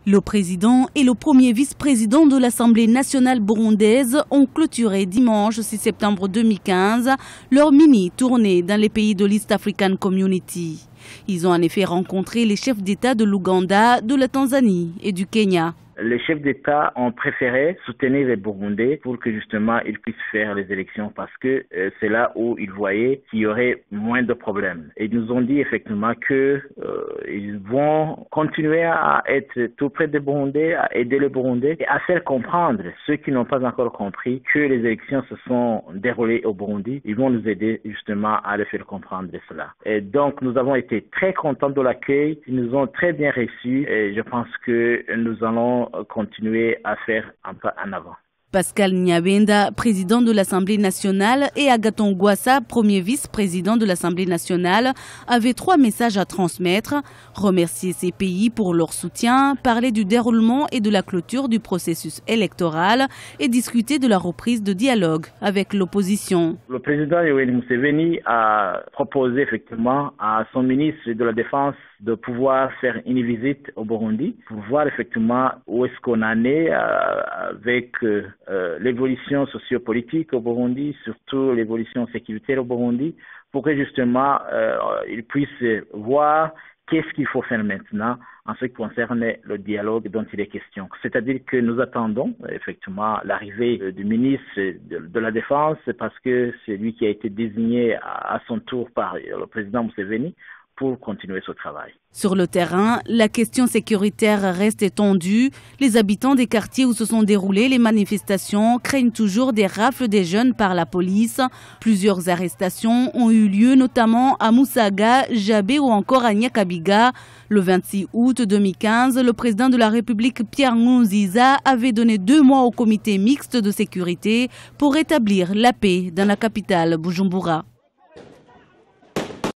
Le président et le premier vice-président de l'Assemblée nationale burundaise ont clôturé dimanche 6 septembre 2015 leur mini-tournée dans les pays de l'East African Community. Ils ont en effet rencontré les chefs d'État de l'Ouganda, de la Tanzanie et du Kenya. Les chefs d'État ont préféré soutenir les Burundais pour que justement ils puissent faire les élections parce que c'est là où ils voyaient qu'il y aurait moins de problèmes. Et ils nous ont dit effectivement qu'ils vont continuer à être tout près des Burundais, à aider les Burundais et à faire comprendre ceux qui n'ont pas encore compris que les élections se sont déroulées au Burundi. Ils vont nous aider justement à les faire comprendre de cela. Et donc nous avons été très contents de l'accueil. Ils nous ont très bien reçus et je pense que nous allons continuer à faire un pas en avant. Pascal Nyabenda, président de l'Assemblée nationale, et Agathon Rwasa, premier vice-président de l'Assemblée nationale, avaient 3 messages à transmettre. Remercier ces pays pour leur soutien, parler du déroulement et de la clôture du processus électoral et discuter de la reprise de dialogue avec l'opposition. Le président Yoweri Museveni a proposé effectivement à son ministre de la Défense de pouvoir faire une visite au Burundi pour voir effectivement où est-ce qu'on en est avec l'évolution sociopolitique au Burundi, surtout l'évolution sécuritaire au Burundi, pour que justement ils puissent voir qu'est-ce qu'il faut faire maintenant en ce qui concerne le dialogue dont il est question. C'est-à-dire que nous attendons effectivement l'arrivée du ministre de la Défense parce que c'est lui qui a été désigné à son tour par le président Museveni pour continuer ce travail. Sur le terrain, la question sécuritaire reste tendue. Les habitants des quartiers où se sont déroulées les manifestations craignent toujours des rafles des jeunes par la police. Plusieurs arrestations ont eu lieu, notamment à Musaga, Jabé ou encore à Nyakabiga. Le 26 août 2015, le président de la République, Pierre Nkurunziza, avait donné 2 mois au comité mixte de sécurité pour rétablir la paix dans la capitale Bujumbura.